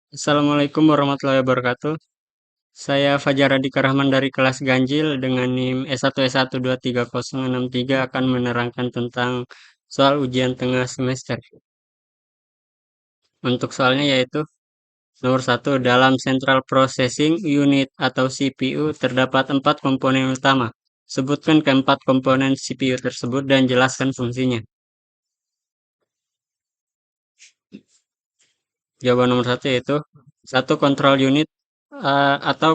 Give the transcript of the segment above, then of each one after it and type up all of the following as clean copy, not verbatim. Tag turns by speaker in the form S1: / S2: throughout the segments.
S1: Assalamualaikum warahmatullahi wabarakatuh. Saya Fajar Adika Rahman dari kelas Ganjil dengan NIM S1S1230063 akan menerangkan tentang soal ujian tengah semester. Untuk soalnya yaitu nomor 1, dalam Central Processing Unit atau CPU terdapat 4 komponen utama. Sebutkan keempat komponen CPU tersebut dan jelaskan fungsinya. Jawaban nomor 1 yaitu 1. Kontrol unit atau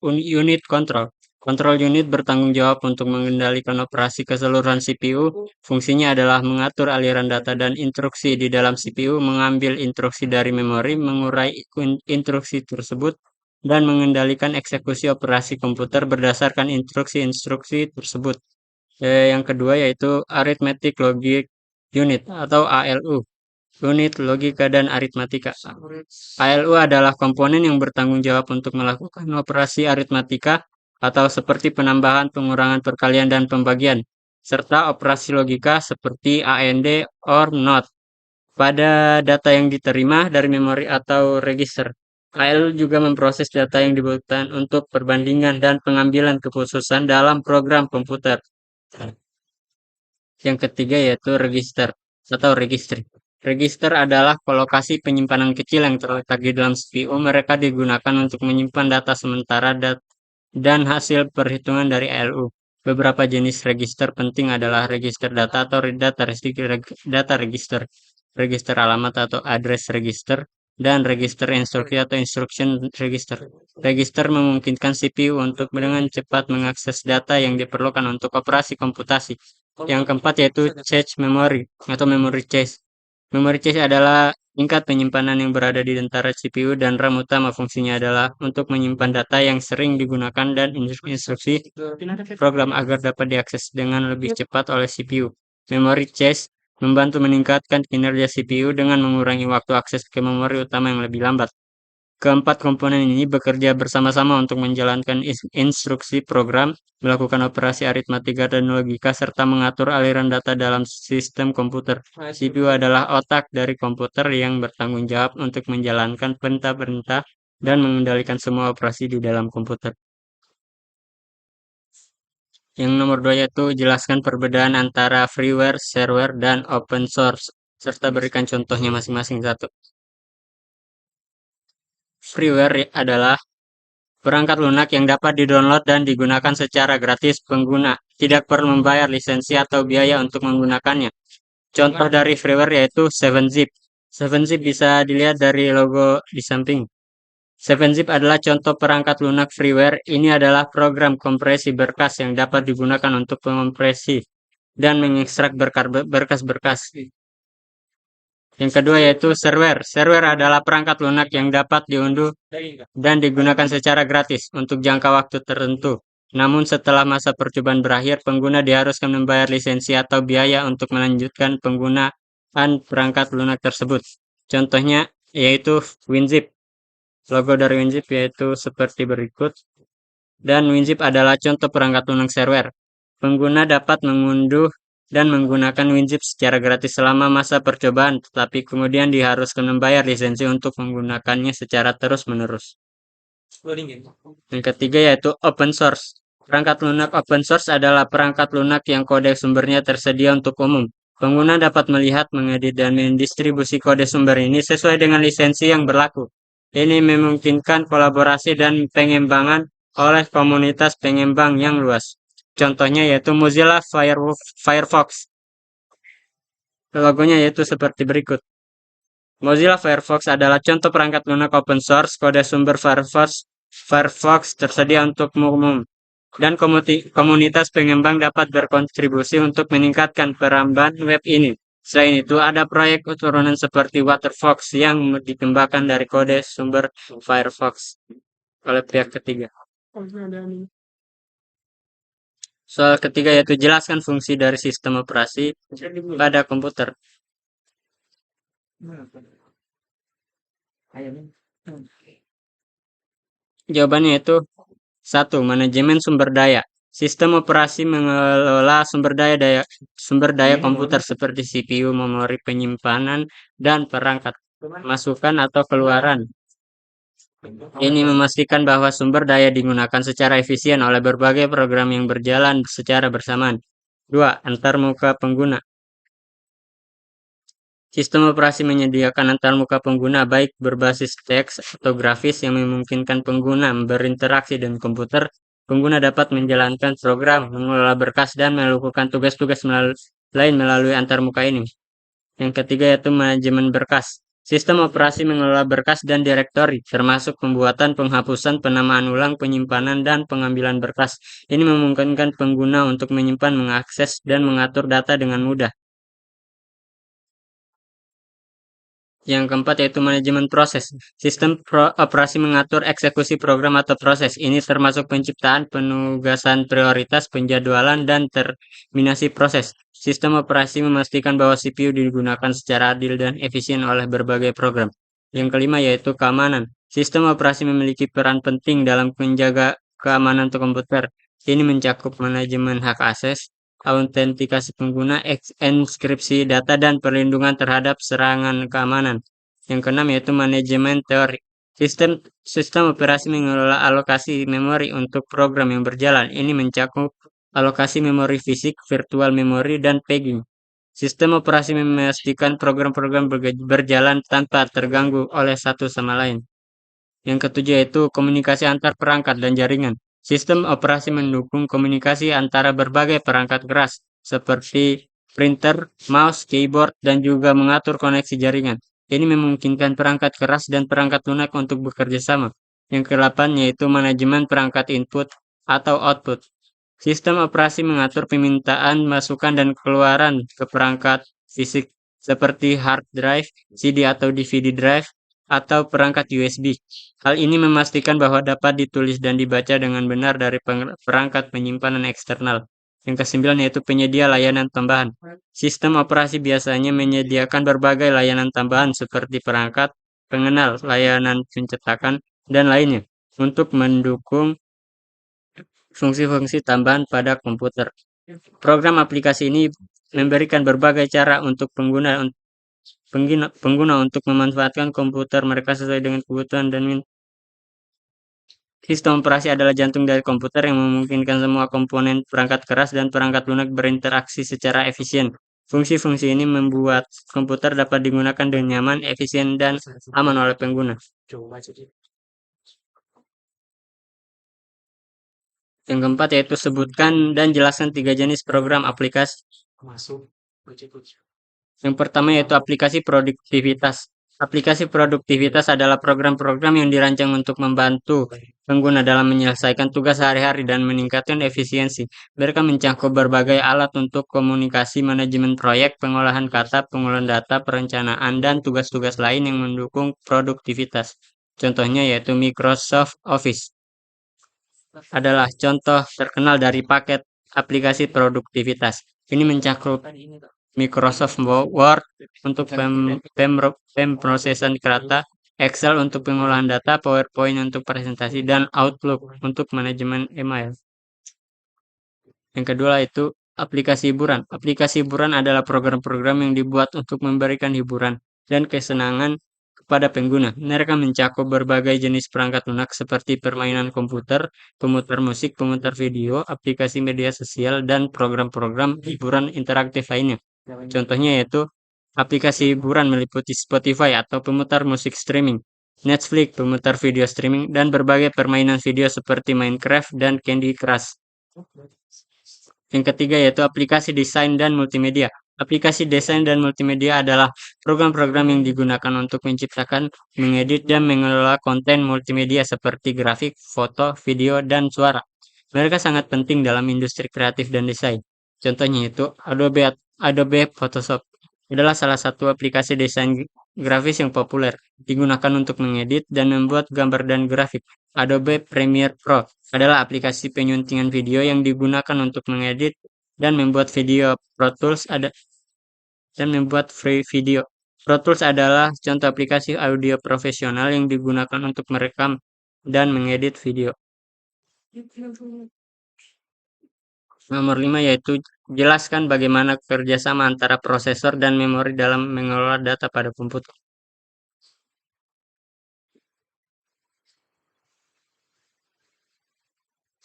S1: unit kontrol. Kontrol unit bertanggung jawab untuk mengendalikan operasi keseluruhan CPU. Fungsinya adalah mengatur aliran data dan instruksi di dalam CPU, mengambil instruksi dari memori, mengurai instruksi tersebut, dan mengendalikan eksekusi operasi komputer berdasarkan instruksi-instruksi tersebut. Yang kedua yaitu Arithmetic Logic Unit atau ALU. Unit logika dan aritmatika. ALU adalah komponen yang bertanggung jawab untuk melakukan operasi aritmatika atau seperti penambahan, pengurangan, perkalian, dan pembagian, serta operasi logika seperti AND or NOT pada data yang diterima dari memori atau register. ALU juga memproses data yang dibutuhkan untuk perbandingan dan pengambilan keputusan dalam program komputer. Yang ketiga yaitu register atau registry. Register adalah lokasi penyimpanan kecil yang terletak di dalam CPU. Mereka digunakan untuk menyimpan data sementara dan hasil perhitungan dari ALU. Beberapa jenis register penting adalah register data atau data register, register alamat atau address register, dan register instruksi atau instruction register. Register memungkinkan CPU untuk dengan cepat mengakses data yang diperlukan untuk operasi komputasi. Yang keempat yaitu cache memory atau memory cache. Memory cache adalah tingkat penyimpanan yang berada di antara CPU dan RAM utama. Fungsinya adalah untuk menyimpan data yang sering digunakan dan instruksi program agar dapat diakses dengan lebih cepat oleh CPU. Memory cache membantu meningkatkan kinerja CPU dengan mengurangi waktu akses ke memori utama yang lebih lambat. Keempat komponen ini bekerja bersama-sama untuk menjalankan instruksi program, melakukan operasi aritmatika dan logika, serta mengatur aliran data dalam sistem komputer. CPU adalah otak dari komputer yang bertanggung jawab untuk menjalankan perintah-perintah dan mengendalikan semua operasi di dalam komputer. Yang nomor 2 yaitu jelaskan perbedaan antara freeware, shareware, dan open source, serta berikan contohnya masing-masing satu. Freeware adalah perangkat lunak yang dapat didownload dan digunakan secara gratis. Pengguna tidak perlu membayar lisensi atau biaya untuk menggunakannya. Contoh dari freeware yaitu 7-Zip. 7-Zip bisa dilihat dari logo di samping. 7-Zip adalah contoh perangkat lunak freeware. Ini adalah program kompresi berkas yang dapat digunakan untuk menkompresi dan mengekstrak berkas-berkas. Yang kedua yaitu shareware. Shareware adalah perangkat lunak yang dapat diunduh dan digunakan secara gratis untuk jangka waktu tertentu. Namun setelah masa percobaan berakhir, pengguna diharuskan membayar lisensi atau biaya untuk melanjutkan penggunaan perangkat lunak tersebut. Contohnya yaitu WinZip. Logo dari WinZip yaitu seperti berikut. Dan WinZip adalah contoh perangkat lunak shareware. Pengguna dapat mengunduh dan menggunakan WinZip secara gratis selama masa percobaan, tetapi kemudian diharuskan membayar lisensi untuk menggunakannya secara terus-menerus. Yang ketiga yaitu open source. Perangkat lunak open source adalah perangkat lunak yang kode sumbernya tersedia untuk umum. Pengguna dapat melihat, mengedit, dan mendistribusi kode sumber ini sesuai dengan lisensi yang berlaku. Ini memungkinkan kolaborasi dan pengembangan oleh komunitas pengembang yang luas. Contohnya yaitu Mozilla Firefox. Logonya yaitu seperti berikut. Mozilla Firefox adalah contoh perangkat lunak open source. Kode sumber Firefox tersedia untuk umum, dan komunitas pengembang dapat berkontribusi untuk meningkatkan perambahan web ini. Selain itu, ada proyek turunan seperti WaterFox yang dikembangkan dari kode sumber Firefox oleh pihak ketiga. Soal ketiga yaitu jelaskan fungsi dari sistem operasi pada komputer. Jawabannya itu 1. Manajemen sumber daya. Sistem operasi mengelola sumber daya komputer seperti CPU, memori penyimpanan, dan perangkat masukan atau keluaran. Ini memastikan bahwa sumber daya digunakan secara efisien oleh berbagai program yang berjalan secara bersamaan. 2. Antarmuka pengguna. Sistem operasi menyediakan antarmuka pengguna baik berbasis teks atau grafis yang memungkinkan pengguna berinteraksi dengan komputer. Pengguna dapat menjalankan program, mengelola berkas, dan melakukan tugas-tugas lain melalui antarmuka ini. Yang ketiga yaitu manajemen berkas. Sistem operasi mengelola berkas dan direktori, termasuk pembuatan, penghapusan, penamaan ulang, penyimpanan, dan pengambilan berkas. Ini memungkinkan pengguna untuk menyimpan, mengakses, dan mengatur data dengan mudah. Yang keempat yaitu manajemen proses. Sistem operasi mengatur eksekusi program atau proses. Ini termasuk penciptaan, penugasan prioritas, penjadwalan, dan terminasi proses. Sistem operasi memastikan bahwa CPU digunakan secara adil dan efisien oleh berbagai program. Yang kelima yaitu keamanan. Sistem operasi memiliki peran penting dalam menjaga keamanan komputer. Ini mencakup manajemen hak akses, autentikasi pengguna, enkripsi data, dan perlindungan terhadap serangan keamanan. Yang keenam yaitu manajemen teori. Sistem operasi mengelola alokasi memori untuk program yang berjalan. Ini mencakup alokasi memori fisik, virtual memory, dan pegging. Sistem operasi memastikan program-program berjalan tanpa terganggu oleh satu sama lain. Yang ketujuh yaitu komunikasi antar perangkat dan jaringan. Sistem operasi mendukung komunikasi antara berbagai perangkat keras seperti printer, mouse, keyboard, dan juga mengatur koneksi jaringan. Ini memungkinkan perangkat keras dan perangkat lunak untuk bekerja sama. Yang kedelapan yaitu manajemen perangkat input atau output. Sistem operasi mengatur permintaan, masukan, dan keluaran ke perangkat fisik seperti hard drive, CD atau DVD drive, atau perangkat USB. Hal ini memastikan bahwa dapat ditulis dan dibaca dengan benar dari perangkat penyimpanan eksternal. Yang kesembilan yaitu penyedia layanan tambahan. Sistem operasi biasanya menyediakan berbagai layanan tambahan seperti perangkat, pengenal, layanan pencetakan, dan lainnya untuk mendukung fungsi-fungsi tambahan pada komputer. Program aplikasi ini memberikan berbagai cara untuk pengguna untuk memanfaatkan komputer mereka sesuai dengan kebutuhan dan sistem operasi adalah jantung dari komputer yang memungkinkan semua komponen perangkat keras dan perangkat lunak berinteraksi secara efisien. Fungsi-fungsi ini membuat komputer dapat digunakan dengan nyaman, efisien, dan aman oleh pengguna. Yang keempat yaitu sebutkan dan jelaskan 3 jenis program aplikasi. Yang pertama yaitu aplikasi produktivitas. Aplikasi produktivitas adalah program-program yang dirancang untuk membantu pengguna dalam menyelesaikan tugas sehari-hari dan meningkatkan efisiensi. Mereka mencakup berbagai alat untuk komunikasi, manajemen proyek, pengolahan kata, pengolahan data, perencanaan, dan tugas-tugas lain yang mendukung produktivitas. Contohnya yaitu Microsoft Office adalah contoh terkenal dari paket aplikasi produktivitas. Ini mencakup Microsoft Word untuk pemrosesan kata, Excel untuk pengolahan data, PowerPoint untuk presentasi, dan Outlook untuk manajemen email. Yang kedua itu aplikasi hiburan. Aplikasi hiburan adalah program-program yang dibuat untuk memberikan hiburan dan kesenangan kepada pengguna. Mereka mencakup berbagai jenis perangkat lunak seperti permainan komputer, pemutar musik, pemutar video, aplikasi media sosial, dan program-program hiburan interaktif lainnya. Contohnya yaitu aplikasi hiburan meliputi Spotify atau pemutar musik streaming, Netflix, pemutar video streaming, dan berbagai permainan video seperti Minecraft dan Candy Crush. Yang ketiga yaitu aplikasi desain dan multimedia. Aplikasi desain dan multimedia adalah program-program yang digunakan untuk menciptakan, mengedit, dan mengelola konten multimedia seperti grafik, foto, video, dan suara. Mereka sangat penting dalam industri kreatif dan desain. Contohnya itu Adobe Photoshop adalah salah satu aplikasi desain grafis yang populer, digunakan untuk mengedit dan membuat gambar dan grafik. Adobe Premiere Pro adalah aplikasi penyuntingan video yang digunakan untuk mengedit dan membuat video. Pro Tools adalah contoh aplikasi audio profesional yang digunakan untuk merekam dan mengedit video. Nomor 5 yaitu jelaskan bagaimana kerjasama antara prosesor dan memori dalam mengelola data pada komputer.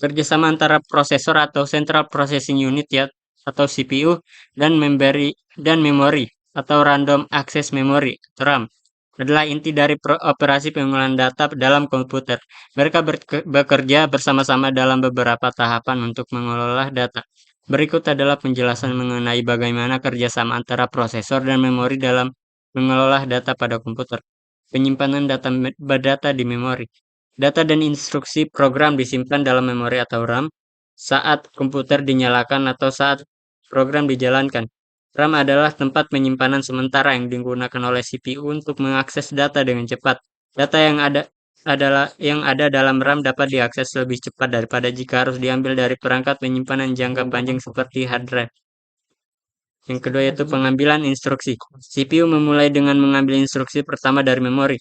S1: Kerjasama antara prosesor atau Central Processing Unit ya atau CPU dan memori atau Random Access Memory atau RAM adalah inti dari operasi pengumpulan data dalam komputer. Mereka bekerja bersama-sama dalam beberapa tahapan untuk mengelola data. Berikut adalah penjelasan mengenai bagaimana kerjasama antara prosesor dan memori dalam mengelola data pada komputer. Penyimpanan data di memori. Data dan instruksi program disimpan dalam memori atau RAM saat komputer dinyalakan atau saat program dijalankan. RAM adalah tempat penyimpanan sementara yang digunakan oleh CPU untuk mengakses data dengan cepat. Data yang ada dalam RAM dapat diakses lebih cepat daripada jika harus diambil dari perangkat penyimpanan jangka panjang seperti hard drive. Yang kedua yaitu pengambilan instruksi. CPU memulai dengan mengambil instruksi pertama dari memori.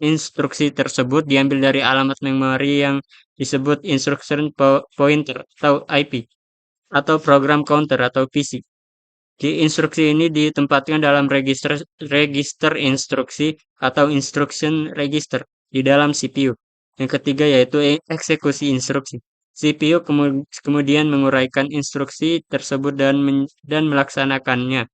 S1: Instruksi tersebut diambil dari alamat memori yang disebut instruction pointer atau IP atau program counter atau PC. Instruksi ini ditempatkan dalam register instruksi atau instruction register di dalam CPU. Yang ketiga yaitu eksekusi instruksi. CPU kemudian menguraikan instruksi tersebut dan melaksanakannya.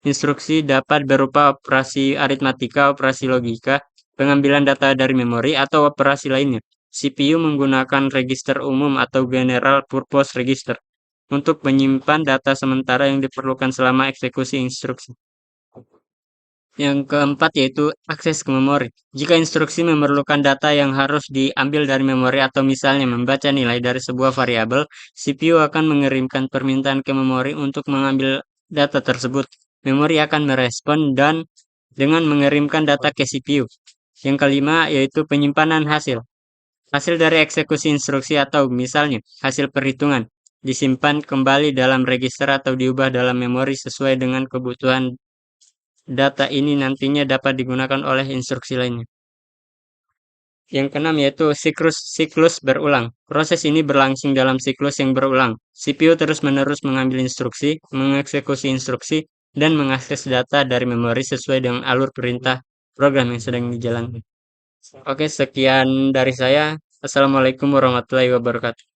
S1: Instruksi dapat berupa operasi aritmatika, operasi logika, pengambilan data dari memori, atau operasi lainnya. CPU menggunakan register umum atau general purpose register untuk menyimpan data sementara yang diperlukan selama eksekusi instruksi. Yang keempat yaitu akses ke memori. Jika instruksi memerlukan data yang harus diambil dari memori atau misalnya membaca nilai dari sebuah variabel, CPU akan mengirimkan permintaan ke memori untuk mengambil data tersebut. Memori akan merespon dan dengan mengirimkan data ke CPU. Yang kelima yaitu penyimpanan hasil. Hasil dari eksekusi instruksi atau misalnya hasil perhitungan disimpan kembali dalam register atau diubah dalam memori sesuai dengan kebutuhan. Data ini nantinya dapat digunakan oleh instruksi lainnya. Yang keenam yaitu siklus berulang. Proses ini berlangsung dalam siklus yang berulang. CPU terus-menerus mengambil instruksi, mengeksekusi instruksi, dan mengakses data dari memori sesuai dengan alur perintah program yang sedang dijalankan. Oke, sekian dari saya. Assalamualaikum warahmatullahi wabarakatuh.